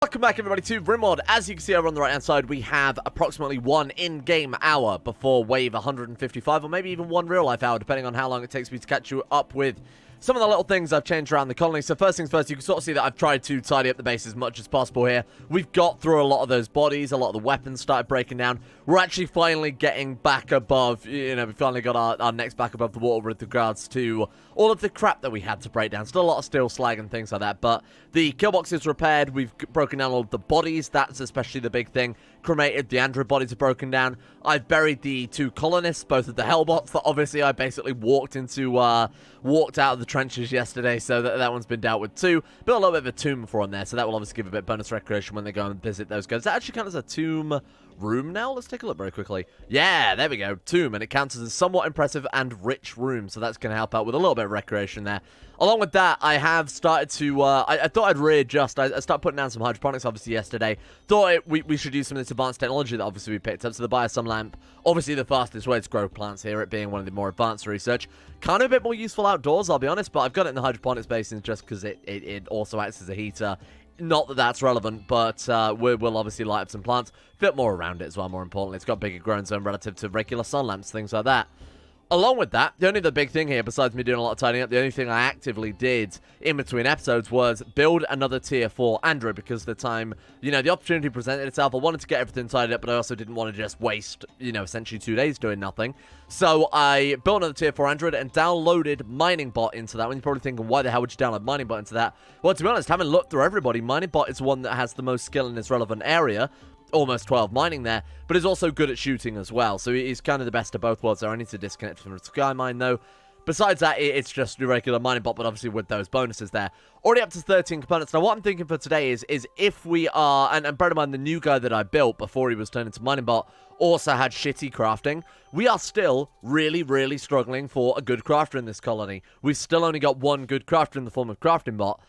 Welcome back, everybody, to Rimworld. As you can see over on the right-hand side, we have approximately 1 in-game hour before wave 155, or maybe even 1 real-life hour, depending on how long it takes me to catch you up with some of the little things I've changed around the colony. So first things first, you can sort of see that I've tried to tidy up the base as much as possible here. We've got through a lot of those bodies, a lot of the weapons started breaking down. We're actually finally getting back above, we finally got our necks back above the water with regards to all of the crap that we had to break down. Still a lot of steel slag and things like that, but the kill box is repaired. We've broken down all of the bodies. That's especially the big thing. Cremated, the android bodies are broken down. I've buried the 2 colonists, both of the hellbots that obviously I basically walked out of the trenches yesterday, so that one's been dealt with too. Built a little bit of a tomb for them there, so that will obviously give a bit of bonus recreation when they go and visit those guys. Does that actually count as a tomb room now? Let's take a look very quickly. Yeah, there we go, tomb, and it counts as a somewhat impressive and rich room, so that's going to help out with a little bit of recreation there. Along with that, I have started to, I thought I'd readjust. I started putting down some hydroponics, obviously, yesterday. Thought we should use some of this advanced technology that obviously we picked up. So the Biosum lamp, obviously the fastest way to grow plants here, it being one of the more advanced research. Kind of a bit more useful outdoors, I'll be honest, but I've got it in the hydroponics basins just because it also acts as a heater. Not that that's relevant, but we'll obviously light up some plants. Fit more around it as well, more importantly. It's got bigger growing zone relative to regular sun lamps, things like that. Along with that, the only big thing here, besides me doing a lot of tidying up, the only thing I actively did in between episodes was build another tier 4 android, because the time, the opportunity presented itself. I wanted to get everything tidied up, but I also didn't want to just waste, essentially 2 days doing nothing. So I built another tier 4 android and downloaded Mining Bot into that. When you're probably thinking, why the hell would you download Mining Bot into that? Well, to be honest, having looked through everybody, Mining Bot is one that has the most skill in this relevant area. Almost 12 mining there, but is also good at shooting as well, so he's kind of the best of both worlds there. I need to disconnect from the Sky Mine though. Besides that, it's just the regular mining bot, but obviously with those bonuses there. Already up to 13 components. Now what I'm thinking for today is if we are, and bear in mind the new guy that I built before he was turned into mining bot also had shitty crafting. We are still really struggling for a good crafter in this colony. We've still only got 1 good crafter in the form of crafting bot.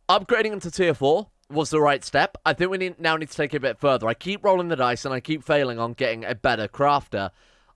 Upgrading him to tier 4 was the right step. I think we now need to take it a bit further. I keep rolling the dice and I keep failing on getting a better crafter.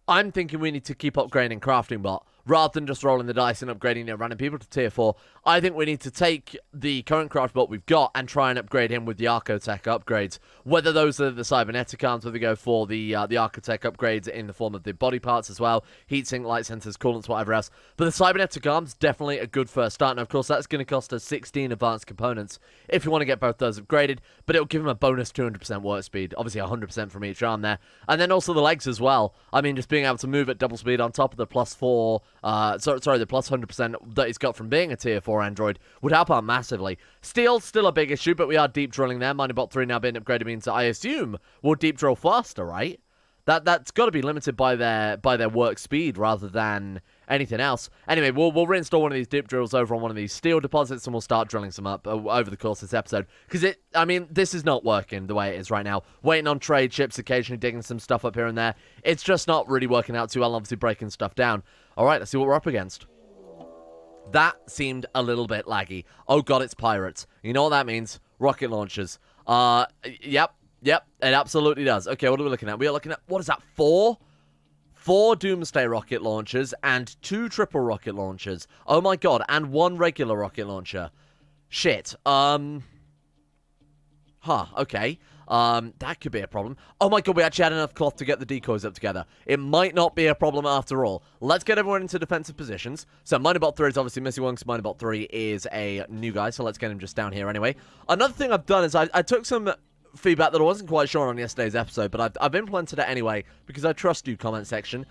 I'm thinking we need to keep upgrading crafting bot rather than just rolling the dice and upgrading random people to tier 4. I think we need to take the current craft bot we've got and try and upgrade him with the Archotech upgrades. Whether those are the cybernetic arms, whether we go for the Archotech upgrades in the form of the body parts as well, heatsink, light sensors, coolants, whatever else. But the cybernetic arms, definitely a good first start. And of course, that's going to cost us 16 advanced components if you want to get both those upgraded. But it'll give him a bonus 200% work speed, obviously 100% from each arm there. And then also the legs as well. I mean, just being able to move at double speed on top of the +4, the plus 100% that he's got from being a tier 4 android would help out massively. Steel, still a big issue, but we are deep drilling there. Mining Bot 3 now being upgraded means that I assume we'll deep drill faster, right? That's got to be limited by their work speed rather than anything else. Anyway, we'll reinstall one of these deep drills over on one of these steel deposits and we'll start drilling some up over the course of this episode. Because this is not working the way it is right now. Waiting on trade ships, occasionally digging some stuff up here and there. It's just not really working out too well, obviously breaking stuff down. Alright, let's see what we're up against. That seemed a little bit laggy. Oh god, it's pirates. You know what that means? Rocket launchers. Yep, it absolutely does. Okay, what are we looking at? We are looking at, what is that, 4 Doomsday rocket launchers and 2 triple rocket launchers. Oh my god, and 1 regular rocket launcher. Shit. Okay. That could be a problem. Oh my god, we actually had enough cloth to get the decoys up together. It might not be a problem after all. Let's get everyone into defensive positions. So Mining Bot 3 is obviously missing one because Mining Bot 3 is a new guy, so let's get him just down here anyway. Another thing I've done is I took some feedback that I wasn't quite sure on yesterday's episode, but I've implemented it anyway because I trust you, comment section.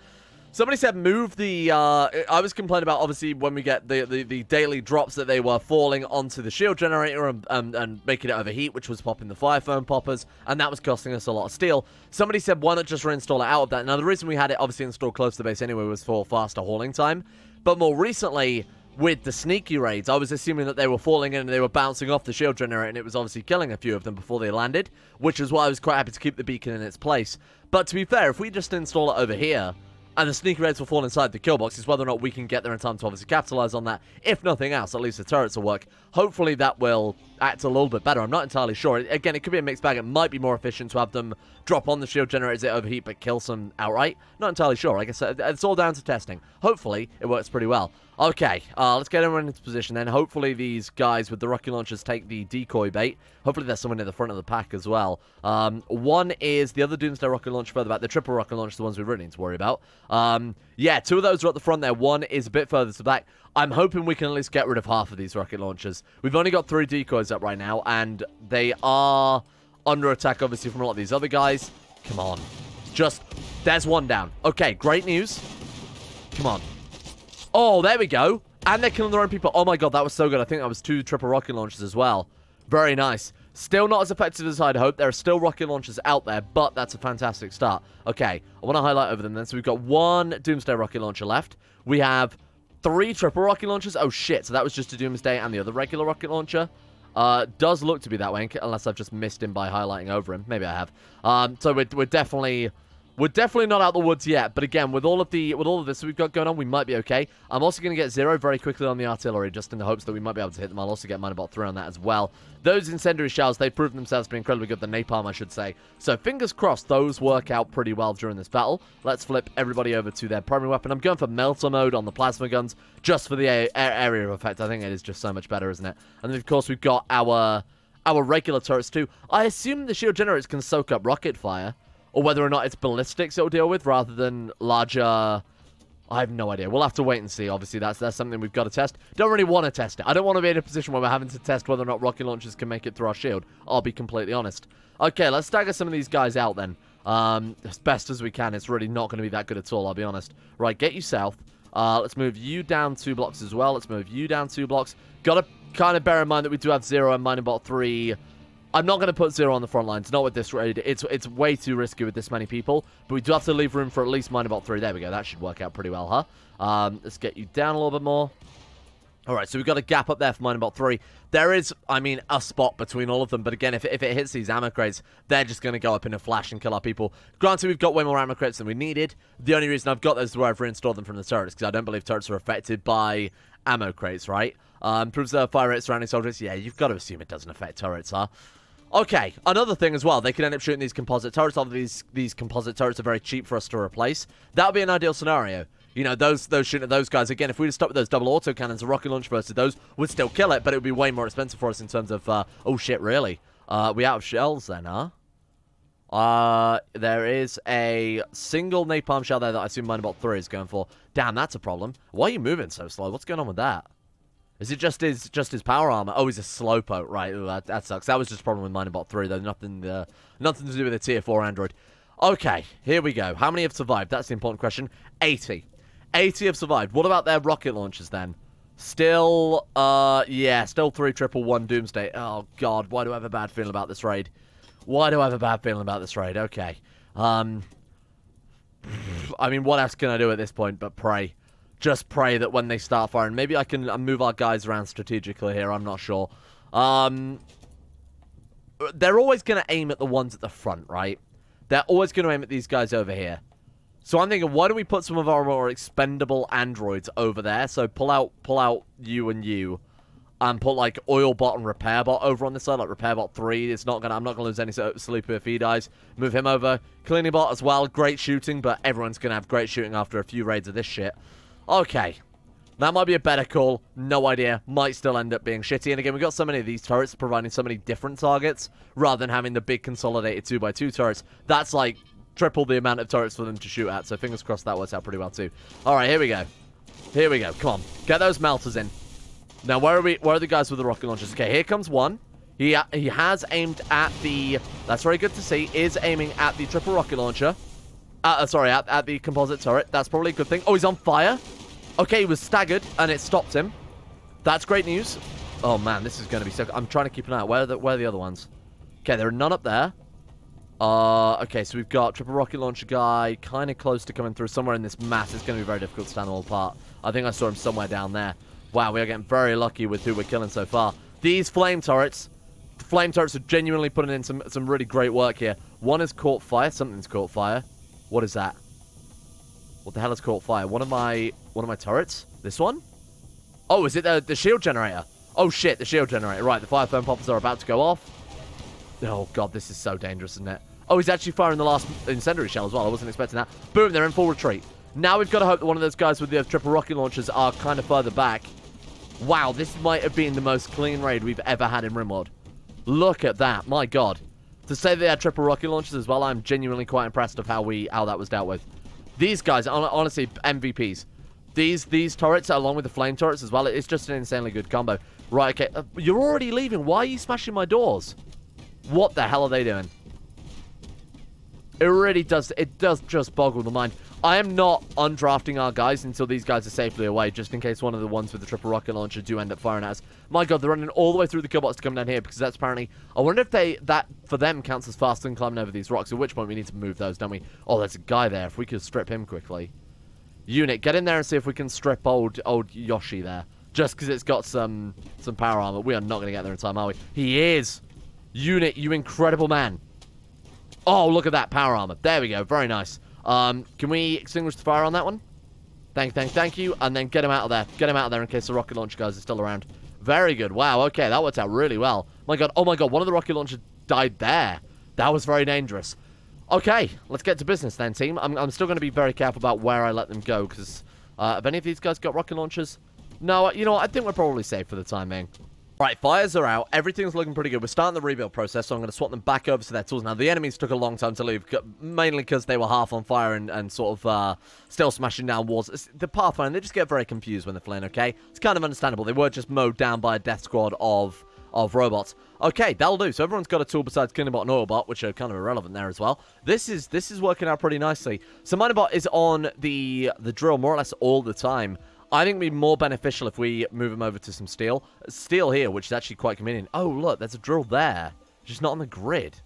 Somebody said move the, I was complaining about, obviously, when we get the daily drops that they were falling onto the shield generator and making it overheat, which was popping the fire foam poppers, and that was costing us a lot of steel. Somebody said, why not just reinstall it out of that? Now, the reason we had it obviously installed close to the base anyway was for faster hauling time, but more recently, with the sneaky raids, I was assuming that they were falling in and they were bouncing off the shield generator, and it was obviously killing a few of them before they landed, which is why I was quite happy to keep the beacon in its place. But to be fair, if we just install it over here, and the sneaky raids will fall inside the kill box, is whether or not we can get there in time to obviously capitalize on that. If nothing else, at least the turrets will work. Hopefully that will act a little bit better. I'm not entirely sure. Again, it could be a mixed bag. It might be more efficient to have them drop on the shield generators that overheat but kill some outright. Not entirely sure. Like I said, it's all down to testing. Hopefully, it works pretty well. Okay, let's get everyone into position then. Hopefully these guys with the rocket launchers take the decoy bait. Hopefully there's someone at the front of the pack as well. One is the other Doomsday rocket launcher further back. The triple rocket launcher, the ones we really need to worry about. Yeah, 2 of those are at the front there. One is a bit further to the back. I'm hoping we can at least get rid of half of these rocket launchers. We've only got 3 decoys up right now, and they are under attack, obviously, from a lot of these other guys. Come on. There's one down. Okay, great news. Come on. Oh, there we go. And they're killing their own people. Oh my god, that was so good. I think that was 2 triple rocket launchers as well. Very nice. Still not as effective as I'd hoped. There are still rocket launchers out there, but that's a fantastic start. Okay, I want to highlight over them then. So we've got 1 Doomsday rocket launcher left. We have 3 triple rocket launchers. Oh shit, so that was just a Doomsday and the other regular rocket launcher. Does look to be that way, unless I've just missed him by highlighting over him. Maybe I have. So we're definitely not out the woods yet, but again, with all of this we've got going on, we might be okay. I'm also going to get 0 very quickly on the artillery, just in the hopes that we might be able to hit them. I'll also get Minebot 3 on that as well. Those incendiary shells, they've proven themselves to be incredibly good. The napalm, I should say. So fingers crossed, those work out pretty well during this battle. Let's flip everybody over to their primary weapon. I'm going for melter mode on the plasma guns, just for the area of effect. I think it is just so much better, isn't it? And then, of course, we've got our regular turrets too. I assume the shield generators can soak up rocket fire. Or whether or not it's ballistics it'll deal with rather than larger... I have no idea. We'll have to wait and see. Obviously, that's something we've got to test. Don't really want to test it. I don't want to be in a position where we're having to test whether or not rocket launchers can make it through our shield. I'll be completely honest. Okay, let's stagger some of these guys out then. As best as we can. It's really not going to be that good at all, I'll be honest. Right, get you south. Let's move you down 2 blocks as well. Let's move you down 2 blocks. Got to kind of bear in mind that we do have 0 and Minebot 3... I'm not going to put 0 on the front lines, not with this raid. It's way too risky with this many people, but we do have to leave room for at least Minebot 3. There we go, that should work out pretty well, huh? Let's get you down a little bit more. Alright, so we've got a gap up there for Minebot 3. There is, I mean, a spot between all of them, but again, if it hits these ammo crates, they're just going to go up in a flash and kill our people. Granted, we've got way more ammo crates than we needed. The only reason I've got those is where I've reinstalled them from the turrets, because I don't believe turrets are affected by ammo crates, right? Proves the fire rate surrounding soldiers. Yeah, you've got to assume it doesn't affect turrets, huh? Okay, another thing as well, they can end up shooting these composite turrets. Obviously, these composite turrets are very cheap for us to replace. That would be an ideal scenario. You know, those shooting at those guys, again, if we just stop with those double auto cannons, a rocket launch versus those would still kill it, but it would be way more expensive for us in terms of, oh shit, really? We out of shells then, huh? There is a single napalm shell there that I assume Minebot 3 is going for. Damn, that's a problem. Why are you moving so slow? What's going on with that? Is it just his power armor? Oh, he's a slowpoke, right? Ooh, that sucks. That was just a problem with Minebot 3, though. Nothing to do with a tier 4 android. Okay, here we go. How many have survived? That's the important question. 80. 80 have survived. What about their rocket launchers, then? Still, yeah, still 3 triple 1 Doomsday. Oh, God, why do I have a bad feeling about this raid? Why do I have a bad feeling about this raid? Okay. I mean, what else can I do at this point but pray? Just pray that when they start firing, maybe I can move our guys around strategically here, I'm not sure. They're always going to aim at the ones at the front, right? They're always going to aim at these guys over here. So I'm thinking, why don't we put some of our more expendable androids over there? So pull out you and you. And put, like, Oilbot and Repairbot over on this side. Like, Repairbot 3, I'm not going to lose any sleep if he dies. Move him over. Cleanybot as well, great shooting, but everyone's going to have great shooting after a few raids of this shit. Okay, that might be a better call. No idea. Might still end up being shitty. And again, we've got so many of these turrets providing so many different targets rather than having the big consolidated 2x2 turrets. That's like triple the amount of turrets for them to shoot at. So fingers crossed that works out pretty well too. All right, here we go. Here we go. Come on. Get those melters in. Now, where are the guys with the rocket launchers? Okay, here comes one. He has aimed at the... That's very good to see. Is aiming at the triple rocket launcher. Sorry, at the composite turret. That's probably a good thing. Oh, he's on fire. Okay, he was staggered, and it stopped him. That's great news. Oh, man, this is going to be so... I'm trying to keep an eye out. Where are the other ones? Okay, there are none up there. Okay, so we've got triple rocket launcher guy kind of close to coming through somewhere in this mass. It's going to be very difficult to stand them all apart. I think I saw him somewhere down there. Wow, we are getting very lucky with who we're killing so far. These flame turrets are genuinely putting in some really great work here. One has caught fire. Something's caught fire. What is that? What the hell has caught fire? One of my turrets? This one? Oh, is it the shield generator? Oh, shit, the shield generator. Right, the fire foam poppers are about to go off. Oh, God, this is so dangerous, isn't it? Oh, he's actually firing the last incendiary shell as well. I wasn't expecting that. Boom, they're in full retreat. Now we've got to hope that one of those guys with the triple rocket launchers are kind of further back. Wow, this might have been the most clean raid we've ever had in Rimworld. Look at that. My God. To say they had triple rocket launchers as well, I'm genuinely quite impressed of how that was dealt with. These guys, honestly, MVPs. These turrets, along with the flame turrets as well, it's just an insanely good combo. Right, okay. You're already leaving. Why are you smashing my doors? What the hell are they doing? It really does. It does just boggle the mind. I am not undrafting our guys until these guys are safely away, just in case one of the ones with the triple rocket launcher do end up firing at us. My God, they're running all the way through the killbots to come down here, because that's apparently... I wonder if that, for them, counts as faster than climbing over these rocks, at which point we need to move those, don't we? Oh, there's a guy there. If we could strip him quickly. Unit, get in there and see if we can strip old Yoshi there. Just because it's got some power armor. We are not going to get there in time, are we? He is! Unit, you incredible man. Oh, look at that power armor. There we go. Very nice. Can we extinguish the fire on that one? Thank you. And then get him out of there. Get him out of there in case the rocket launcher guys are still around. Very good. Wow, okay. That worked out really well. My God. Oh, my God. One of the rocket launchers died there. That was very dangerous. Okay. Let's get to business then, team. I'm still going to be very careful about where I let them go, because have any of these guys got rocket launchers? No, you know what? I think we're probably safe for the time being. Right, fires are out. Everything's looking pretty good. We're starting the rebuild process, so I'm going to swap them back over to their tools. Now, the enemies took a long time to leave, mainly because they were half on fire and sort of still smashing down walls. The Pathfinder, they just get very confused when they're fleeing, okay? It's kind of understandable. They were just mowed down by a death squad of robots. Okay, that'll do. So everyone's got a tool besides Cannibal and Oilbot, which are kind of irrelevant there as well. This is working out pretty nicely. So Minobot is on the drill more or less all the time. I think it would be more beneficial if we move him over to some steel. Steel here, which is actually quite convenient. Oh, look, there's a drill there. Just not on the grid.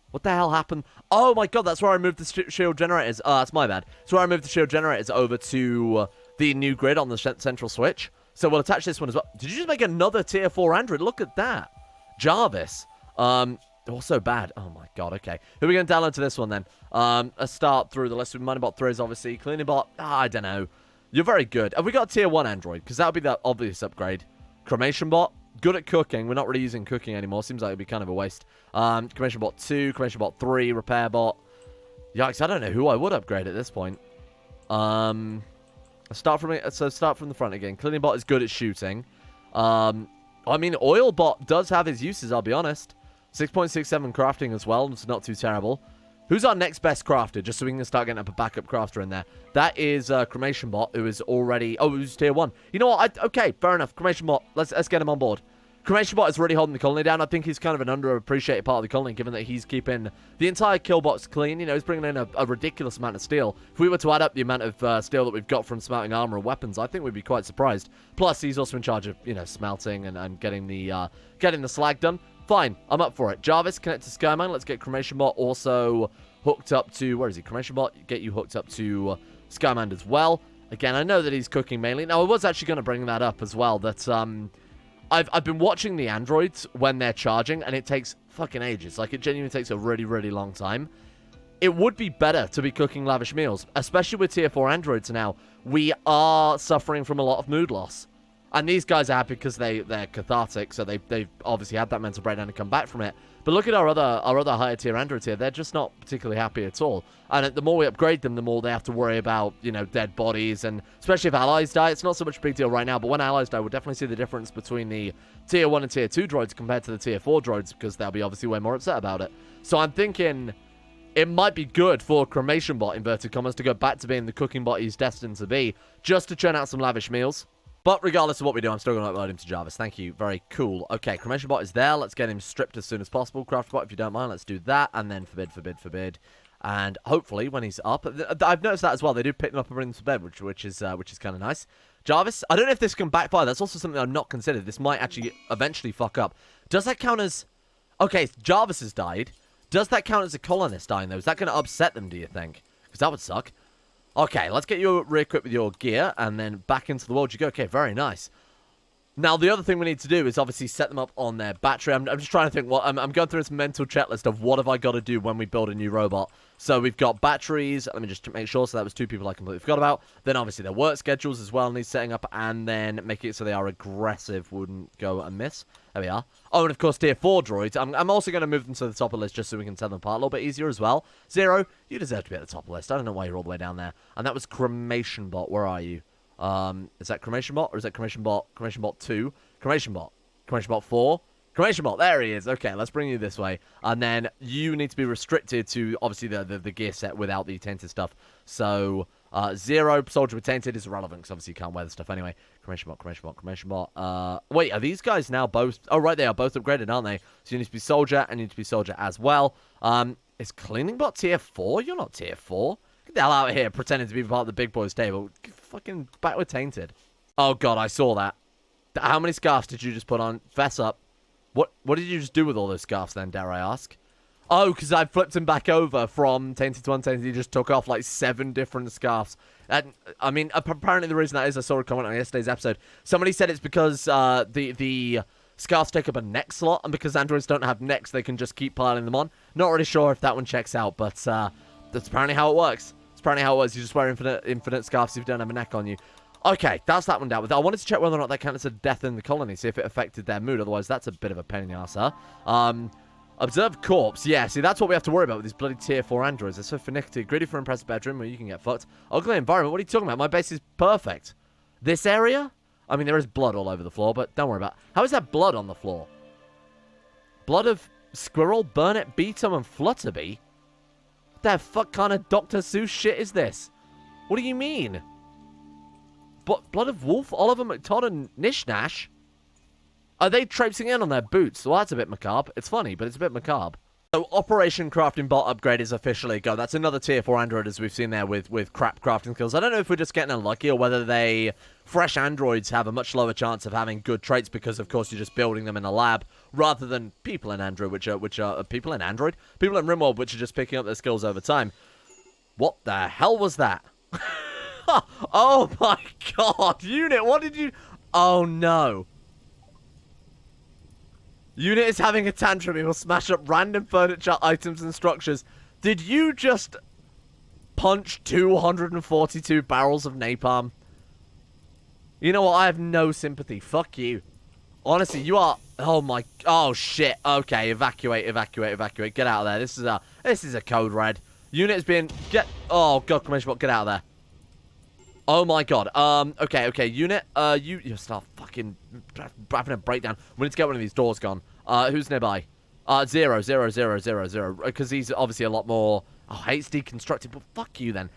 What the hell happened? Oh, my God, that's where I moved the shield generators. That's my bad. That's where I moved the shield generators over to the new grid on the central switch. So we'll attach this one as well. Did you just make another tier 4 android? Look at that. Jarvis. Also bad. Oh, my God, okay. Who are we going to download to this one, then? Let's start through the list. Minobot 3 is obviously. Cleanabot, I don't know. You're very good. Have we got a tier 1 android? Because that would be the obvious upgrade. Cremation bot. Good at cooking. We're not really using cooking anymore. Seems like it'd be kind of a waste. Cremation bot 2. Cremation bot 3. Repair bot. Yikes, I don't know who I would upgrade at this point. Start from the front again. Cleaning bot is good at shooting. I mean, oil bot does have his uses, I'll be honest. 6.67 crafting as well. It's not too terrible. Who's our next best crafter? Just so we can start getting up a backup crafter in there. That is Cremation Bot, who is already... Oh, who's tier 1. You know what? Okay, fair enough. Cremation Bot. Let's get him on board. Cremation Bot is really holding the colony down. I think he's kind of an underappreciated part of the colony, given that he's keeping the entire kill box clean. You know, he's bringing in a ridiculous amount of steel. If we were to add up the amount of steel that we've got from smelting armor and weapons, I think we'd be quite surprised. Plus, he's also in charge of, you know, smelting and getting the slag done. Fine, I'm up for it. Jarvis, connect to Skyman. Let's get Cremation Bot also hooked up to... Where is he? Cremation Bot, get you hooked up to Skyman as well. Again, I know that he's cooking mainly. Now, I was actually going to bring that up as well, that I've been watching the androids when they're charging, and it takes fucking ages. Like, it genuinely takes a really, really long time. It would be better to be cooking lavish meals, especially with tier 4 androids now. We are suffering from a lot of mood loss. And these guys are happy because they're cathartic, so they've obviously had that mental breakdown and come back from it. But look at our other higher tier androids here. They're just not particularly happy at all. And the more we upgrade them, the more they have to worry about, you know, dead bodies. And especially if allies die, it's not so much a big deal right now. But when allies die, we'll definitely see the difference between the tier 1 and tier 2 droids compared to the tier 4 droids, because they'll be obviously way more upset about it. So I'm thinking it might be good for Cremation Bot, inverted commas, to go back to being the cooking bot he's destined to be, just to churn out some lavish meals. But regardless of what we do, I'm still going to upload him to Jarvis. Thank you. Very cool. Okay, Cremation Bot is there. Let's get him stripped as soon as possible. Craft Bot, if you don't mind, let's do that. And then forbid. And hopefully, when he's up... I've noticed that as well. They do pick them up and bring them to bed, which is kind of nice. Jarvis, I don't know if this can backfire. That's also something I've not considered. This might actually eventually fuck up. Does that count as... Okay, Jarvis has died. Does that count as a colonist dying, though? Is that going to upset them, do you think? Because that would suck. Okay, let's get you re-equipped with your gear, and then back into the world you go. Okay, very nice. Now, the other thing we need to do is obviously set them up on their battery. I'm just trying to think. I'm going through this mental checklist of what have I got to do when we build a new robot. So we've got batteries. Let me just make sure. So that was 2 people I completely forgot about. Then obviously their work schedules as well needs setting up, and then making it so they are aggressive wouldn't go amiss. There we are. Oh, and of course tier 4 droids. I'm also going to move them to the top of the list just so we can set them apart a little bit easier as well. Zero, you deserve to be at the top of the list. I don't know why you're all the way down there. And that was Cremation Bot. Where are you? Is that Cremation Bot or is that Cremation Bot? Cremation Bot 2, Cremation Bot, Cremation Bot 4, Cremation Bot. There he is. Okay, let's bring you this way, and then you need to be restricted to obviously the gear set without the tainted stuff. So 0 soldier with tainted is irrelevant because obviously you can't wear the stuff anyway. Cremation Bot, Cremation Bot, Cremation Bot. Wait, are these guys now both? Oh right, they are both upgraded, aren't they? So you need to be soldier and you need to be soldier as well. Is Cleaning Bot tier 4? You're not tier 4. Get the hell out of here pretending to be part of the big boys table. Fucking back with tainted. Oh god, I saw that. How many scarves did you just put on? Fess up. What did you just do with all those scarves then, dare I ask? Oh, because I flipped him back over from tainted to untainted. He just took off like 7 different scarves. And I mean, apparently the reason that is, I saw a comment on yesterday's episode. Somebody said it's because the scarves take up a neck slot, and because androids don't have necks, they can just keep piling them on. Not really sure if that one checks out, but that's apparently how it works. It's apparently how it works. You just wear infinite scarves if you don't have a neck on you. Okay, that's that one dealt with. I wanted to check whether or not that counted as a death in the colony, see if it affected their mood. Otherwise, that's a bit of a pain in the arse, huh? Observed corpse. Yeah, see, that's what we have to worry about with these bloody tier 4 androids. They're so finicky. Greedy for impressive bedroom where you can get fucked. Ugly environment. What are you talking about? My base is perfect. This area? I mean, there is blood all over the floor, but don't worry about it. How is that blood on the floor? Blood of squirrel, burnet, beetle, and flutterby? What the fuck kind of Dr. Seuss shit is this? What do you mean? Blood of wolf, Oliver, McTodd, and Nishnash? Are they traipsing in on their boots? Well, that's a bit macabre. It's funny, but it's a bit macabre. So, Operation Crafting Bot upgrade is officially go. That's another tier 4 android, as we've seen there, with crap crafting skills. I don't know if we're just getting unlucky, or whether fresh androids have a much lower chance of having good traits, because, of course, you're just building them in a lab, rather than people in Android, which are people in Android? People in Rimworld, which are just picking up their skills over time. What the hell was that? Oh my god, Unit, what did you... Oh no. Unit is having a tantrum. He will smash up random furniture, items, and structures. Did you just punch 242 barrels of napalm? You know what, I have no sympathy. Fuck you. Honestly, you are... Oh my... Oh shit. Okay, evacuate, evacuate, evacuate. Get out of there. This is a code red. Unit has been... Oh god, Commission Bot, get out of there. Oh my god. Okay, Unit, you start fucking having a breakdown. We need to get one of these doors gone. Who's nearby? 0, 0, 0, 0, 0. Because he's obviously a lot more... Oh, hate's deconstructed, but fuck you then.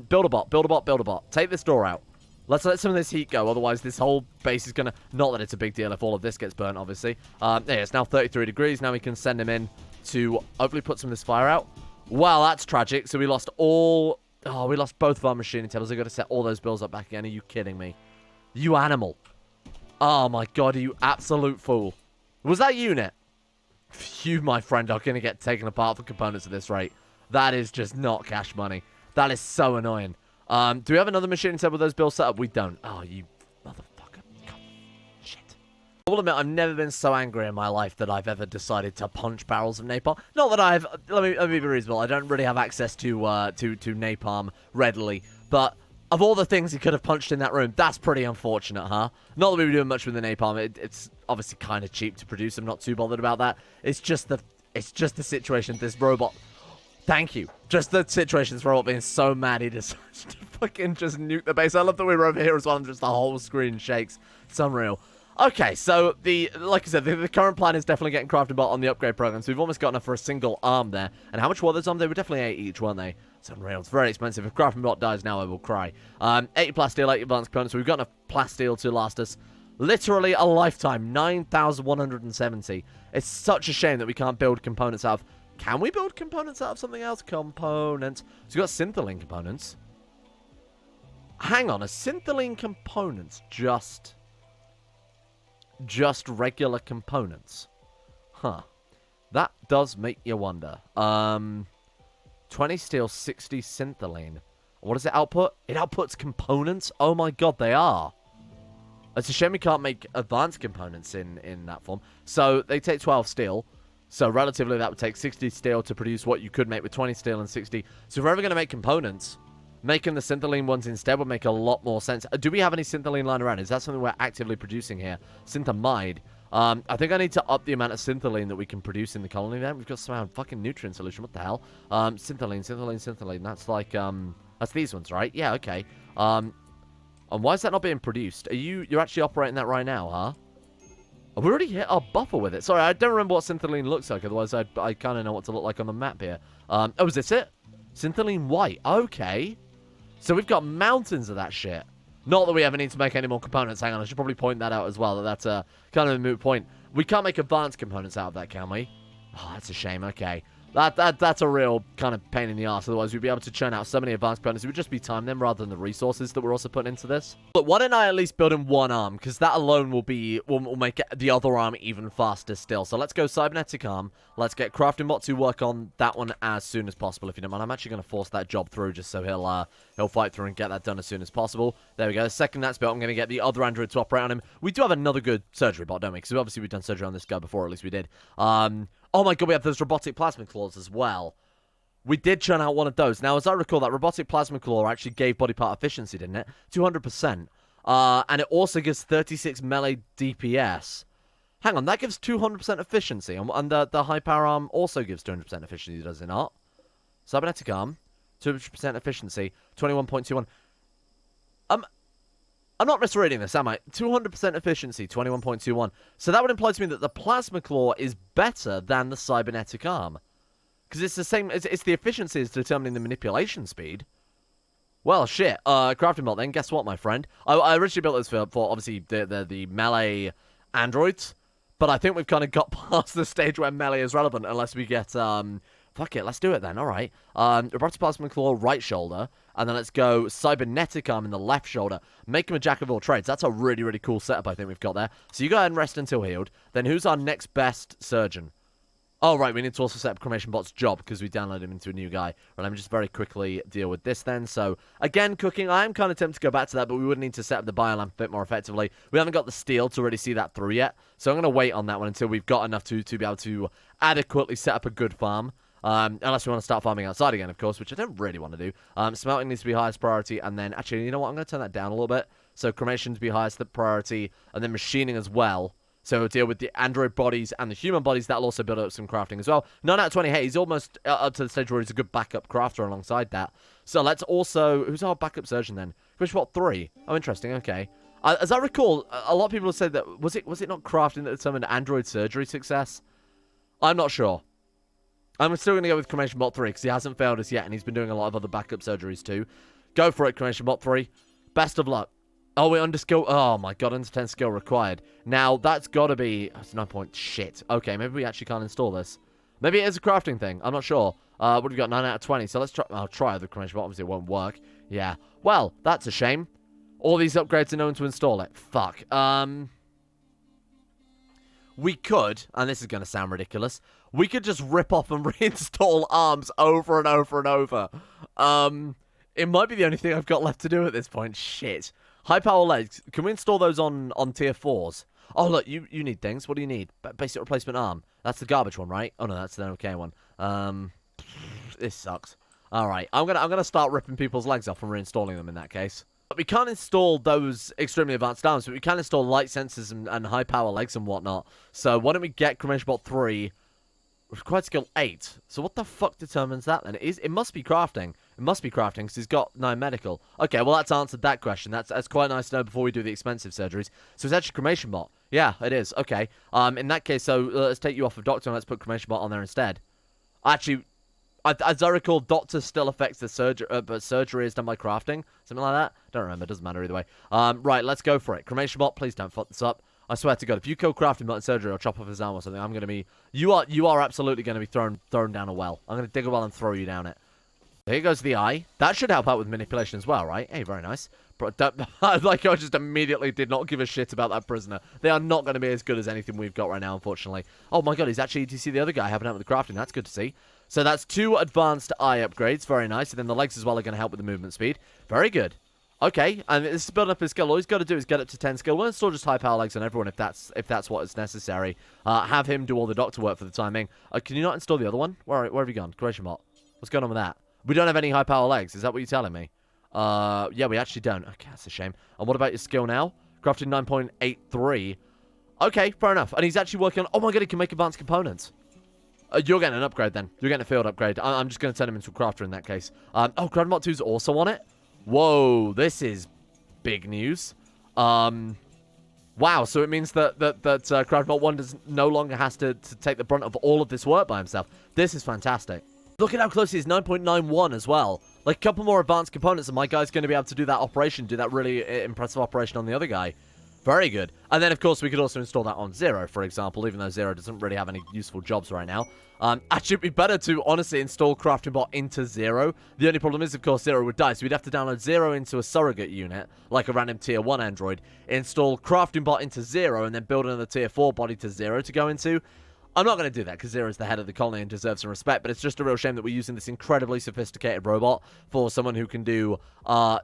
Build a bot, build a bot, build a bot. Take this door out. Let's let some of this heat go, otherwise this whole base is gonna... Not that it's a big deal if all of this gets burnt, obviously. Yeah, it's now 33 degrees. Now we can send him in to hopefully put some of this fire out. Wow, that's tragic. So we lost all... Oh, we lost both of our machining tables. I've got to set all those bills up back again. Are you kidding me? You animal. Oh my god, you absolute fool. Was that Unit? You, my friend, are going to get taken apart for components at this rate. That is just not cash money. That is so annoying. Do we have another machining table with those bills set up? We don't. Oh, you motherfucker. God. Shit. I will admit, I've never been so angry in my life that I've ever decided to punch barrels of napalm. Not that I've... Let me be reasonable. I don't really have access to napalm readily. But of all the things he could have punched in that room, that's pretty unfortunate, huh? Not that we were doing much with the napalm. It's obviously kind of cheap to produce. I'm not too bothered about that. It's just the situation. This robot... Thank you. Just the situation. This robot being so mad he decides to fucking just nuke the base. I love that we were over here as well and just the whole screen shakes. It's unreal. Okay, so like I said, the current plan is definitely getting Crafting Bot on the upgrade program, so we've almost got enough for a single arm there. And how much were those arms? They were definitely 8 each, weren't they? It's unreal. It's very expensive. If Crafting Bot dies now, I will cry. 80 plasteel, 80 advanced components, so we've got enough plasteel to last us literally a lifetime. 9,170. It's such a shame that we can't build components out of... Can we build components out of something else? Components. So we've got syntholine components. Hang on, a syntholine components just regular components? Huh. That does make you wonder. 20 steel, 60 syntholine. What does it output? It outputs components? Oh my god, they are. It's a shame we can't make advanced components in that form. So they take 12 steel. So relatively, that would take 60 steel to produce what you could make with 20 steel and 60. So if we're ever going to make components, making the syntholine ones instead would make a lot more sense. Do we have any syntholine lying around? Is that something we're actively producing here? Synthamide. I think I need to up the amount of syntholine that we can produce in the colony then. We've got some fucking nutrient solution. What the hell? Syntholine. That's like, that's these ones, right? Yeah, okay. And why is that not being produced? You're actually operating that right now, huh? Oh, we already hit our buffer with it. Sorry, I don't remember what syntholine looks like. Otherwise, I kind of know what to look like on the map here. Oh, is this it? Syntholine white. Okay. So we've got mountains of that shit. Not that we ever need to make any more components. Hang on, I should probably point that out as well. That's a kind of a moot point. We can't make advanced components out of that, can we? Oh, that's a shame. Okay. That's a real kind of pain in the ass. Otherwise, we'd be able to churn out so many advanced components. It would just be time then rather than the resources that we're also putting into this. But why don't I at least build in one arm? Because that alone will make the other arm even faster still. So let's go cybernetic arm. Let's get crafting bot to work on that one as soon as possible, if you don't mind. I'm actually going to force that job through just so he'll fight through and get that done as soon as possible. There we go. The second that's built, I'm going to get the other android to operate on him. We do have another good surgery bot, don't we? Because obviously we've done surgery on this guy before, at least we did. Oh my god, we have those robotic plasma claws as well. We did churn out one of those. Now, as I recall, that robotic plasma claw actually gave body part efficiency, didn't it? 200%. And it also gives 36 melee DPS. Hang on, that gives 200% efficiency. And the high power arm also gives 200% efficiency, does it not? Cybernetic arm, 200% efficiency, 21.21. I'm not misreading this, am I? 200% efficiency, 21.21. So that would imply to me that the plasma claw is better than the cybernetic arm. Because it's the same, it's the efficiency is determining the manipulation speed. Well, shit. Crafting bot then. Guess what, my friend? I originally built this for obviously, the melee androids. But I think we've kind of got past the stage where melee is relevant, unless we get, fuck it, let's do it then, alright. Robotic plasma claw, right shoulder. And then let's go cybernetic arm in the left shoulder. Make him a jack of all trades. That's a really, really cool setup I think we've got there. So you go ahead and rest until healed. Then who's our next best surgeon? Oh, right, we need to also set up cremation bot's job because we downloaded him into a new guy. Right, let me just very quickly deal with this then. So, again, cooking. I am kind of tempted to go back to that, but we would need to set up the biolamp a bit more effectively. We haven't got the steel to really see that through yet. So I'm going to wait on that one until we've got enough to be able to adequately set up a good farm. Unless we want to start farming outside again, of course, which I don't really want to do. Smelting needs to be highest priority, and then, actually, you know what? I'm going to turn that down a little bit. So cremation to be highest priority, and then machining as well. So deal with the android bodies and the human bodies. That'll also build up some crafting as well. 9 out of 20. Hey, he's almost up to the stage where he's a good backup crafter alongside that. So let's also... Who's our backup surgeon then? What, 3? Oh, interesting. Okay. As I recall, a lot of people have said that... Was it not crafting that determined android surgery success? I'm not sure. I'm still going to go with Cremation Bot 3 because he hasn't failed us yet and he's been doing a lot of other backup surgeries too. Go for it, Cremation Bot 3. Best of luck. Oh, we're under skill. Oh my god, under 10 skill required. Now, that's got to be... It's 9 point... Shit. Okay, maybe we actually can't install this. Maybe it is a crafting thing. I'm not sure. What have we got? 9 out of 20. So let's try... I'll try the Cremation Bot. Obviously, it won't work. Yeah. Well, that's a shame. All these upgrades are known to install it. Fuck. We could, and this is going to sound ridiculous, we could just rip off and reinstall arms over and over and over. It might be the only thing I've got left to do at this point. Shit. High power legs. Can we install those on tier 4s? Oh, look, you need things. What do you need? Basic replacement arm. That's the garbage one, right? Oh, no, that's the okay one. This sucks. All right, I'm gonna start ripping people's legs off and reinstalling them in that case. But we can't install those extremely advanced arms, but we can install light sensors and high power legs and whatnot. So why don't we get Cremation Bot 3? Required skill 8. So what the fuck determines that then? It must be crafting. It must be crafting because he's got 9 medical. Okay, well that's answered that question. That's quite nice to know before we do the expensive surgeries. So it's actually Cremation Bot. Yeah, it is. Okay. In that case, so let's take you off of Doctor and let's put Cremation Bot on there instead. Actually, as I recall, Doctor still affects the surgery, but surgery is done by crafting. Something like that. Don't remember. Doesn't matter either way. Right, let's go for it. Cremation Bot, please don't fuck this up. I swear to God, if you kill crafting bot in surgery or chop off his arm or something, I'm going to be... You are absolutely going to be thrown down a well. I'm going to dig a well and throw you down it. Here goes the eye. That should help out with manipulation as well, right? Hey, very nice. But like, I just immediately did not give a shit about that prisoner. They are not going to be as good as anything we've got right now, unfortunately. Oh my God, he's actually... Do you see the other guy helping out with the crafting? That's good to see. So that's 2 advanced eye upgrades. Very nice. And then the legs as well are going to help with the movement speed. Very good. Okay, and this is building up his skill. All he's got to do is get up to 10 skill. We'll install just high power legs on everyone if that's what is necessary. Have him do all the doctor work for the time being. Can you not install the other one? Where have you gone? Creation bot. What's going on with that? We don't have any high power legs. Is that what you're telling me? Yeah, we actually don't. Okay, that's a shame. And what about your skill now? Crafted 9.83. Okay, fair enough. And he's actually working on... Oh my god, he can make advanced components. You're getting an upgrade then. You're getting a field upgrade. I'm just going to turn him into a crafter in that case. Oh, Grandmot 2's also on it? Whoa, this is big news. Wow, so it means that Crowdbot 1 no longer has to take the brunt of all of this work by himself. This is fantastic. Look at how close he is, 9.91 as well. Like, a couple more advanced components and my guy's going to be able to do that operation, do that really impressive operation on the other guy. Very good. And then, of course, we could also install that on Zero, for example, even though Zero doesn't really have any useful jobs right now. Actually, it'd be better to, honestly, install Crafting Bot into Zero. The only problem is, of course, Zero would die, so we'd have to download Zero into a surrogate unit, like a random Tier 1 android, install Crafting Bot into Zero, and then build another Tier 4 body to Zero to go into. I'm not going to do that, because Zero is the head of the colony and deserves some respect, but it's just a real shame that we're using this incredibly sophisticated robot for someone who can do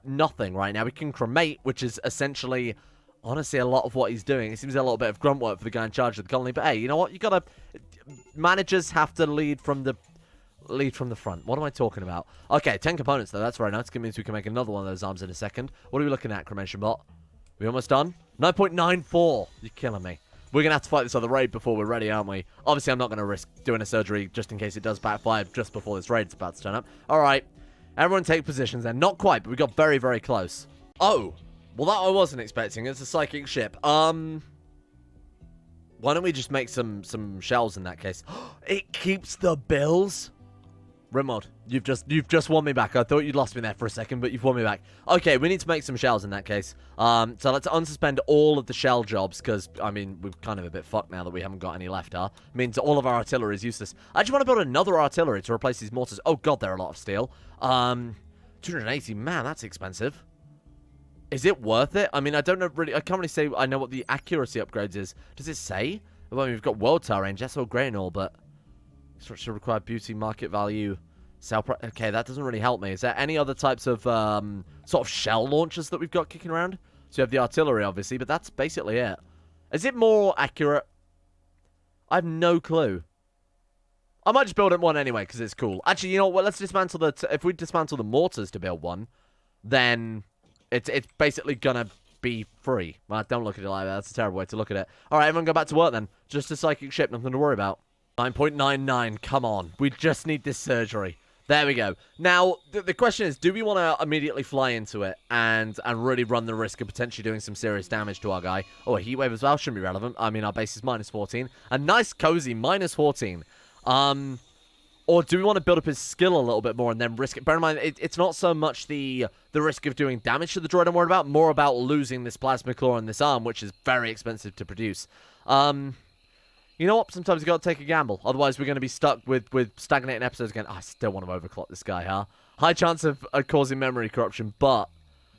nothing right now. We can cremate, which is essentially... honestly, a lot of what he's doing. It seems a little bit of grunt work for the guy in charge of the colony. But hey, you know what? You gotta... managers have to lead from the front. What am I talking about? Okay, 10 components, though. That's very nice. It means we can make another one of those arms in a second. What are we looking at, Cremation Bot? We almost done? 9.94. You're killing me. We're gonna have to fight this other raid before we're ready, aren't we? Obviously, I'm not gonna risk doing a surgery just in case it does backfire just before this raid's about to turn up. Alright. Everyone take positions then. Not quite, but we got very, very close. Oh! Well, that I wasn't expecting. It's a psychic ship. Why don't we just make some shells in that case? It keeps the bills? Rimworld, you've just won me back. I thought you'd lost me there for a second, but you've won me back. Okay, we need to make some shells in that case. So let's unsuspend all of the shell jobs, because, I mean, we're kind of a bit fucked now that we haven't got any left, huh? Means all of our artillery is useless. I just want to build another artillery to replace these mortars. Oh, God, they're a lot of steel. 280, man, that's expensive. Is it worth it? I mean, I don't know really. I can't really say I know what the accuracy upgrades is. Does it say? Well, we've got world tower range. That's all great and all, but structure required beauty, market value, sell price. Okay, that doesn't really help me. Is there any other types of sort of shell launchers that we've got kicking around? So you have the artillery, obviously, but that's basically it. Is it more accurate? I have no clue. I might just build it one anyway because it's cool. Actually, you know what? Let's dismantle the. If we dismantle the mortars to build one, then. It's basically gonna be free. Well, don't look at it like that. That's a terrible way to look at it. Alright, everyone go back to work then. Just a psychic ship, nothing to worry about. 9.99, come on. We just need this surgery. There we go. Now, the question is, do we want to immediately fly into it and really run the risk of potentially doing some serious damage to our guy? Oh, a heat wave as well shouldn't be relevant. I mean, our base is -14. A nice, cozy -14. Or do we want to build up his skill a little bit more and then risk it? Bear in mind, it's not so much the risk of doing damage to the droid I'm worried about, more about losing this plasma claw and this arm, which is very expensive to produce. You know what? Sometimes you got to take a gamble. Otherwise, we're going to be stuck with stagnating episodes again. Oh, I still want to overclock this guy, huh? High chance of causing memory corruption, but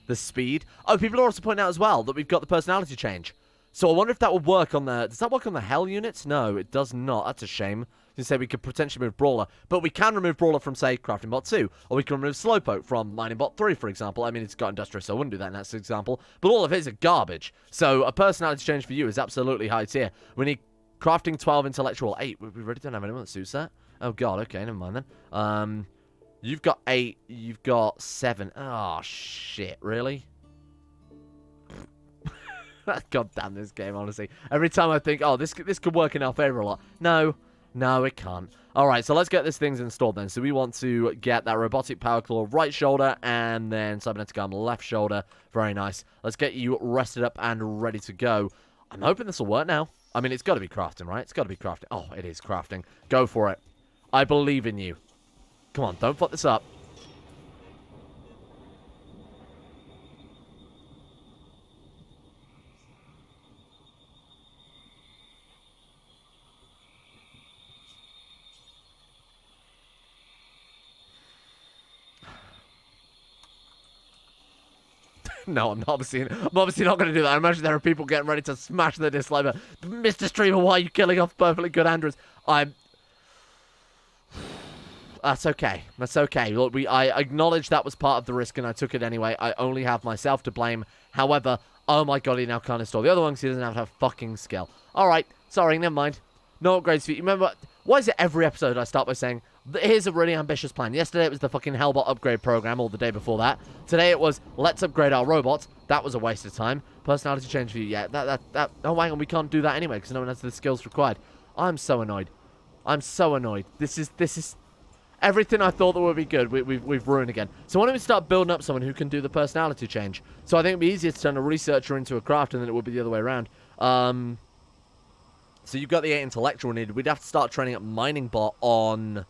the speed. Oh, people are also pointing out as well that we've got the personality change. So I wonder if that would work on the... Does that work on the Hell units? No, it does not. That's a shame. You say we could potentially move Brawler, but we can remove Brawler from, say, Crafting Bot 2, or we can remove Slowpoke from Mining Bot 3, for example. I mean, it's got Industrious, so I wouldn't do that in that example, but all of his are garbage. So a personality change for you is absolutely high tier. We need Crafting 12, Intellectual 8. We really don't have anyone that suits that. Oh, God, okay, never mind then. You've got 8, you've got 7. Oh, shit, really? God damn this game, honestly. Every time I think, oh, this could work in our favor a lot. No, it can't. Alright, so let's get these things installed then. So we want to get that robotic power claw right shoulder and then cybernetic arm left shoulder. Very nice. Let's get you rested up and ready to go. I'm hoping this will work now. I mean, it's got to be crafting, right? It's got to be crafting. Oh, it is crafting. Go for it. I believe in you. Come on, don't fuck this up. No, I'm obviously not going to do that. I imagine there are people getting ready to smash the dislike button. Mr. Streamer, why are you killing off perfectly good androids? That's okay. That's okay. Look, I acknowledge that was part of the risk, and I took it anyway. I only have myself to blame. However, oh my god, he now can't install the other one because he doesn't have fucking skill. Alright, sorry, never mind. No upgrades for you. Remember, why is it every episode I start by saying, here's a really ambitious plan? Yesterday it was the fucking Hellbot upgrade program, or the day before that. Today it was, let's upgrade our robots. That was a waste of time. Personality change for you. Yeah, oh, hang on, we can't do that anyway because no one has the skills required. I'm so annoyed. I'm so annoyed. This is everything I thought that would be good, we've ruined again. So why don't we start building up someone who can do the personality change? So I think it'd be easier to turn a researcher into a crafter than it would be the other way around. So you've got the 8 intellectual needed. We'd have to start training up mining bot on...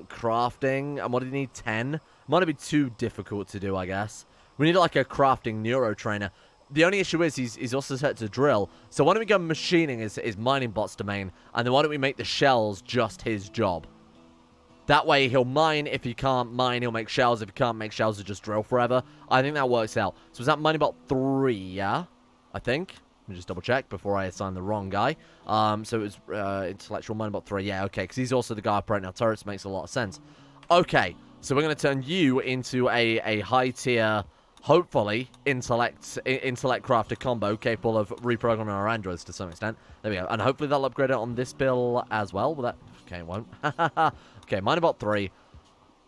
crafting. And what do you need? 10? Might be too difficult to do, I guess. We need like a crafting neuro trainer. The only issue is he's also set to drill. So why don't we go machining his mining bot's domain, and then why don't we make the shells just his job? That way he'll mine. If he can't mine, he'll make shells. If he can't make shells, he'll just drill forever. I think that works out. So is that mining bot 3, yeah? I think. Let me just double check before I assign the wrong guy. So it was intellectual mining bot 3. Yeah, okay, because he's also the guy operating our turrets. Makes a lot of sense. Okay, so we're going to turn you into a high tier... hopefully, intellect crafter combo capable of reprogramming our androids to some extent. There we go. And hopefully that'll upgrade it on this bill as well. Well, that... okay, it won't. Okay, Minebot 3.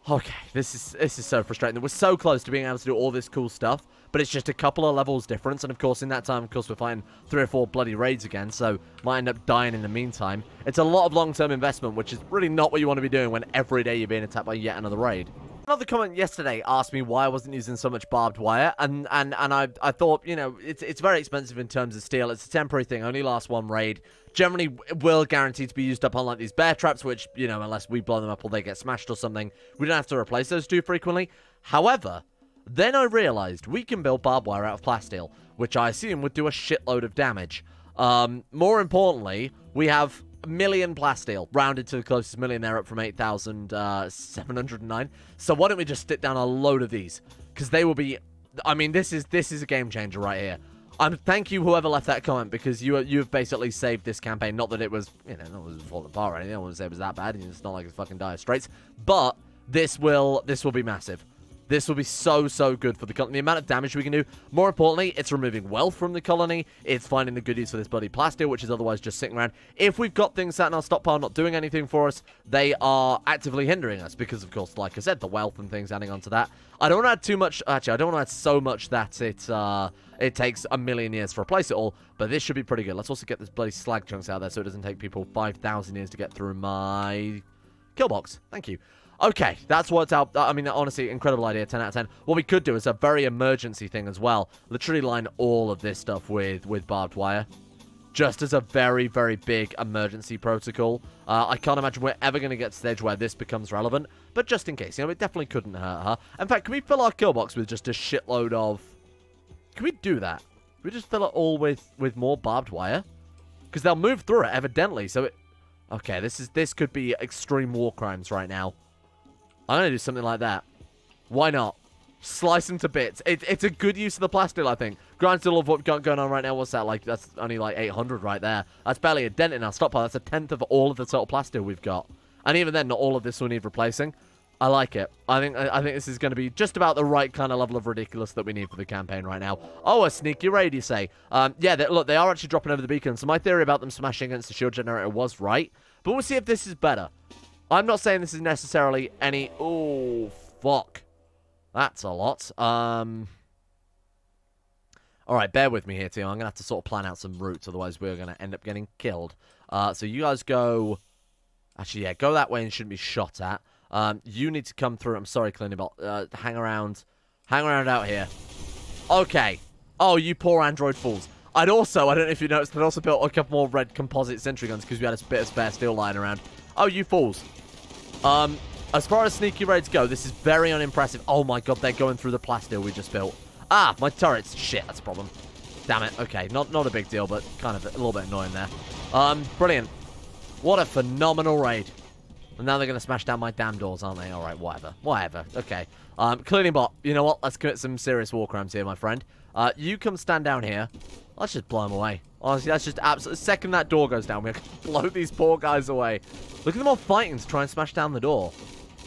Okay, this is so frustrating. We're so close to being able to do all this cool stuff, but it's just a couple of levels difference. And, of course, in that time, of course, we're fighting 3 or 4 bloody raids again, so might end up dying in the meantime. It's a lot of long-term investment, which is really not what you want to be doing when every day you're being attacked by yet another raid. Another comment yesterday asked me why I wasn't using so much barbed wire, and I thought, you know, it's very expensive in terms of steel. It's a temporary thing, only lasts 1 raid. Generally will guarantee to be used up on like these bear traps, which, you know, unless we blow them up or they get smashed or something, we don't have to replace those too frequently. However, then I realized we can build barbed wire out of plasteel, which I assume would do a shitload of damage. More importantly, we have a million plasteel, rounded to the closest million there, up from 8,709. So why don't we just stick down a load of these? Because they will be... I mean, this is a game changer right here. Thank you, whoever left that comment, because you've basically saved this campaign. Not that it was, you know, not that it was falling apart or anything. I wouldn't say it was that bad. It's not like it's fucking dire straits. But this will be massive. This will be so good for the colony. The amount of damage we can do. More importantly, it's removing wealth from the colony. It's finding the goodies for this bloody plasteel, which is otherwise just sitting around. If we've got things sat in our stockpile not doing anything for us, they are actively hindering us. Because, of course, like I said, the wealth and things adding on to that. I don't want to add too much. Actually, I don't want to add so much that it takes a million years to replace it all. But this should be pretty good. Let's also get this bloody slag chunks out there so it doesn't take people 5,000 years to get through my kill box. Thank you. Okay, that's worked out. I mean, honestly, incredible idea, 10 out of 10. What we could do is a very emergency thing as well. Literally line all of this stuff with barbed wire. Just as a very big emergency protocol. I can't imagine we're ever going to get to the stage where this becomes relevant. But just in case, you know, it definitely couldn't hurt her. In fact, can we fill our kill box with just a shitload of... Can we do that? Can we just fill it all with more barbed wire? Because they'll move through it, evidently. So it... Okay, this could be extreme war crimes right now. I'm going to do something like that. Why not? Slice them to bits. It's a good use of the plasteel, I think. Granted, all of what we've got going on right now, what's that? Like, that's only like 800 right there. That's barely a dent in our stockpile. That's a tenth of all of the total plasteel we've got. And even then, not all of this will need replacing. I like it. I think this is going to be just about the right kind of level of ridiculous that we need for the campaign right now. Oh, a sneaky raid, you say? Yeah, look, they are actually dropping over the beacon. So my theory about them smashing against the shield generator was right. But we'll see if this is better. I'm not saying this is necessarily any... Oh, fuck. That's a lot. Alright, bear with me here, team. I'm going to have to sort of plan out some routes. Otherwise, we're going to end up getting killed. So you guys go... Actually, yeah, go that way and shouldn't be shot at. You need to come through. I'm sorry, Cannibal. Hang around. Hang around out here. Okay. Oh, you poor android fools. I don't know if you noticed, I'd also built a couple more red composite sentry guns because we had a bit of spare steel lying around. Oh, you fools. As far as sneaky raids go, this is very unimpressive. Oh my god, they're going through the plasteel we just built. Ah, my turrets. Shit, that's a problem. Damn it. Okay, not a big deal, but kind of a little bit annoying there. Brilliant. What a phenomenal raid. And now they're going to smash down my damn doors, aren't they? Alright, whatever. Whatever. Okay. Cleaning bot. You know what? Let's commit some serious war crimes here, my friend. You come stand down here. Let's just blow them away. Honestly, that's just absolutely... The second that door goes down, we're going to blow these poor guys away. Look at them all fighting to try and smash down the door.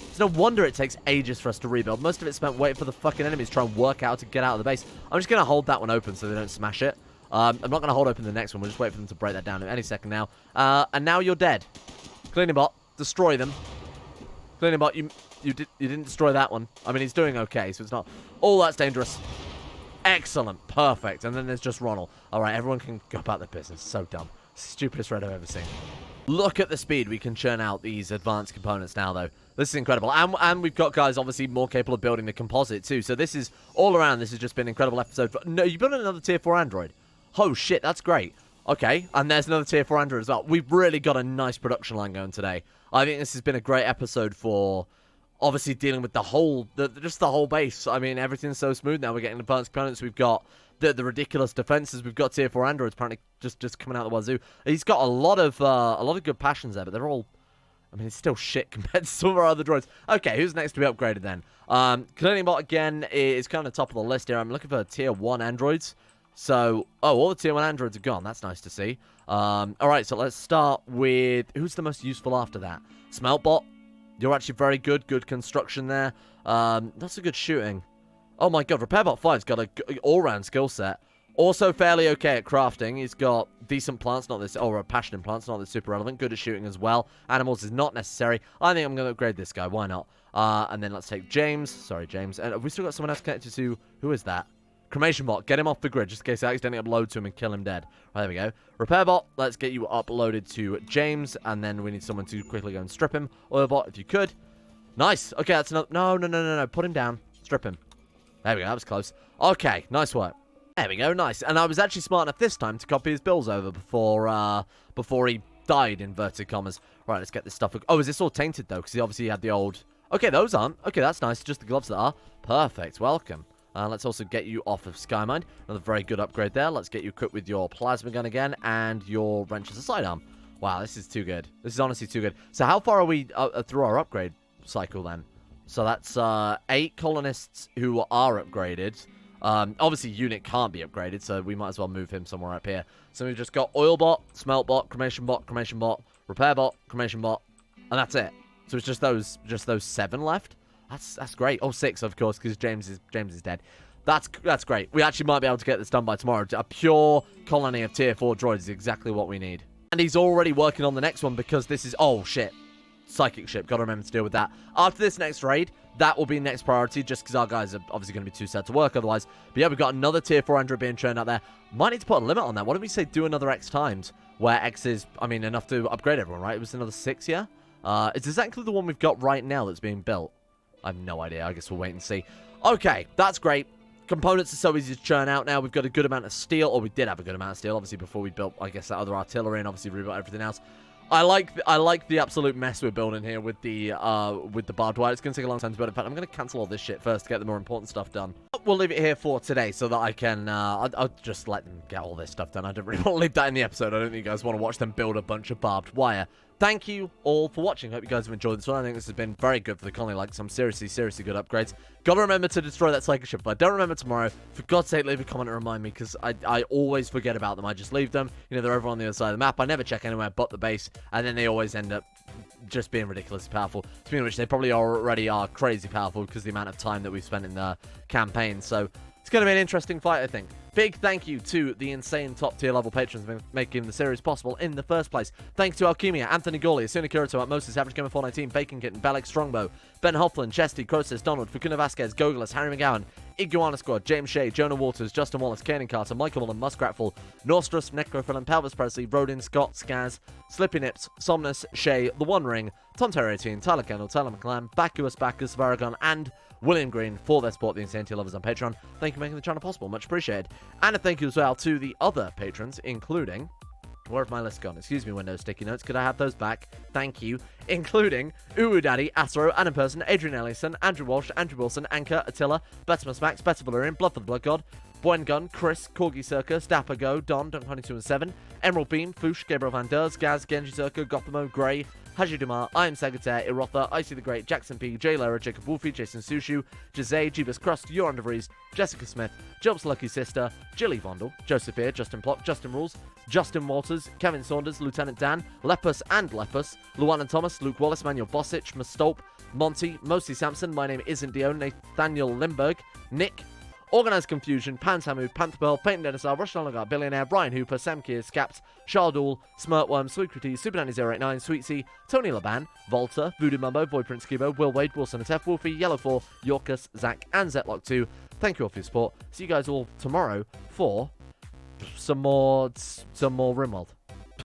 It's no wonder it takes ages for us to rebuild. Most of it spent waiting for the fucking enemies to try and work out to get out of the base. I'm just going to hold that one open so they don't smash it. I'm not going to hold open the next one. We'll just wait for them to break that down any second now. And now you're dead. Cleaning bot. Destroy them. Cleaning bot, you didn't destroy that one. I mean, he's doing okay, so it's not all that's dangerous. Excellent. Perfect. And then there's just Ronald. All right, everyone can go about their business. So dumb. Stupidest raid I've ever seen. Look at the speed we can churn out these advanced components now, though. This is incredible. And we've got guys obviously more capable of building the composite, too. So this is all around. This has just been an incredible episode. No, you built another tier 4 android. Oh, shit. That's great. Okay. And there's another tier 4 android as well. We've really got a nice production line going today. I think this has been a great episode for... obviously dealing with the whole, just the whole base. I mean, everything's so smooth now. We're getting advanced components. We've got the ridiculous defenses. We've got tier 4 androids apparently just coming out the wazoo. He's got a lot of good passions there, but they're all, I mean, it's still shit compared to some of our other droids. Okay, who's next to be upgraded then? Cleaning bot again is kind of top of the list here. I'm looking for tier 1 androids. So, all the tier 1 androids are gone. That's nice to see. All right, so let's start with who's the most useful after that. Smeltbot. You're actually very good. Good construction there. That's a good shooting. Oh my god, RepairBot 5's got an all-round skill set. Also fairly okay at crafting. He's got decent plants, not this, or passion in plants, not this super relevant. Good at shooting as well. Animals is not necessary. I think I'm going to upgrade this guy. Why not? And then let's take James. Sorry, James. And have we still got someone else connected to... Who is that? Cremation bot. Get him off the grid just in case I accidentally upload to him and kill him dead. Right, there we go. RepairBot. Let's get you uploaded to James. And then we need someone to quickly go and strip him. Oilbot, if you could. Nice. Okay, that's another... No. Put him down. Strip him. There we go. That was close. Okay, nice work. There we go. Nice. And I was actually smart enough this time to copy his bills over before he died, inverted commas. Right, let's get this stuff... Oh, is this all tainted, though? Because he obviously had the old... Okay, those aren't. Okay, that's nice. Just the gloves that are. Perfect. Welcome. Let's also get you off of Skymind. Another very good upgrade there. Let's get you equipped with your plasma gun again and your wrench as a sidearm. Wow, this is too good. This is honestly too good. So how far are we through our upgrade cycle then? So that's 8 colonists who are upgraded. Obviously, Unit can't be upgraded, so we might as well move him somewhere up here. So we've just got Oilbot, Smeltbot, Cremation Bot, RepairBot, Cremation Bot, and that's it. So it's just those 7 left. That's great. Oh, 6, of course, because James is dead. That's great. We actually might be able to get this done by tomorrow. A pure colony of tier 4 droids is exactly what we need. And he's already working on the next one because this is... Oh, shit. Psychic ship. Gotta remember to deal with that. After this next raid, that will be next priority just because our guys are obviously going to be too sad to work otherwise. But yeah, we've got another tier 4 android being churned out there. Might need to put a limit on that. Why don't we say do another X times where X is, I mean, enough to upgrade everyone, right? It was another 6, yeah? Does that include the one we've got right now that's being built? I have no idea. I guess we'll wait and see. Okay, that's great. Components are so easy to churn out now. We've got a good amount of steel, or we did have a good amount of steel, obviously, before we built, I guess, that other artillery and obviously rebuilt everything else. I like the absolute mess we're building here with the barbed wire. It's going to take a long time to build. In fact, I'm going to cancel all this shit first to get the more important stuff done. We'll leave it here for today so that I can, I'll just let them get all this stuff done. I don't really want to leave that in the episode. I don't think you guys want to watch them build a bunch of barbed wire. Thank you all for watching. Hope you guys have enjoyed this one. I think this has been very good for the colony. Like some seriously good upgrades. Gotta remember to destroy that psychic ship. If I don't remember tomorrow, for God's sake, leave a comment and remind me, because I always forget about them. I just leave them. You know, they're over on the other side of the map. I never check anywhere but the base, and then they always end up just being ridiculously powerful. Speaking of which, they probably already are crazy powerful because of the amount of time that we've spent in the campaign. So it's going to be an interesting fight, I think. Big thank you to the insane top tier level patrons for making the series possible in the first place. Thanks to Alchemia, Anthony Gawley, Asuna Kirito, Atmosis, Average Gamer 419, Bacon Kitten, Belek Strongbow, Ben Hofflin, Chesty, Crosis, Donald, Fakuna Vasquez, Gogolas, Harry McGowan, Iguana Squad, James Shea, Jonah Waters, Justin Wallace, Kanan Carter, Michael Mullen, Muskratful, Nostrus, Necrophilin, Pelvis Presley, Rodin, Scott, Skaz, Slippy Nips, Somnus, Shea, The One Ring, Tom Terry 18, Tyler Kendall, Tyler McClan, Bacchus, Varagon, and William Green for their support, the Insane Tier Lovers on Patreon. Thank you for making the channel possible. Much appreciated. And a thank you as well to the other patrons, including... Where have my list gone? Excuse me, Windows sticky notes. Could I have those back? Thank you. Including Uwu Daddy, Asro, Anna Person, Adrian Ellison, Andrew Walsh, Andrew Wilson, Anchor, Attila, Betimus Max, Better Valerian, Blood for the Blood God, Boen Gun, Chris, Corgi Circus, Dapper Go, Don, Dunk 22 and 7, Emerald Beam, Foosh, Gabriel Van Der, Gaz, Genji Zerko, Gothamo, Grey, Haji Dumar, I am Sagataire, Irotha, Icy the Great, Jackson P, Jay Lara, Jacob Wolfie, Jason Sushu, Jose, Jeebus Crust, Yoran DeVries, Jessica Smith, Job's Lucky Sister, Jilly Vondel, Joseph Ear, Justin Plock, Justin Rules, Justin Walters, Kevin Saunders, Lieutenant Dan, Lepus and Lepus, Luan and Thomas, Luke Wallace, Manuel Bosic, Mastolp, Monty, Mosi Sampson, My Name Isn't Dio, Nathaniel Limberg, Nick, Organised Confusion, Pantamu, Pantherpearl, Peyton Dennisar, Russian Oligarch, Billionaire, Brian Hooper, Sam Keir, Scapt, Shardool, Smirtworm, Sweetcritty, Super Nanny 089, Sweetsea, Tony Laban, Volta, Voodoo Mumbo, Boy Prince Kibo, Will Wade, Wilson at F, Wolfie, Yellow4, Yorkus, Zach, and Zetlock2. Thank you all for your support. See you guys all tomorrow for some more Rimworld.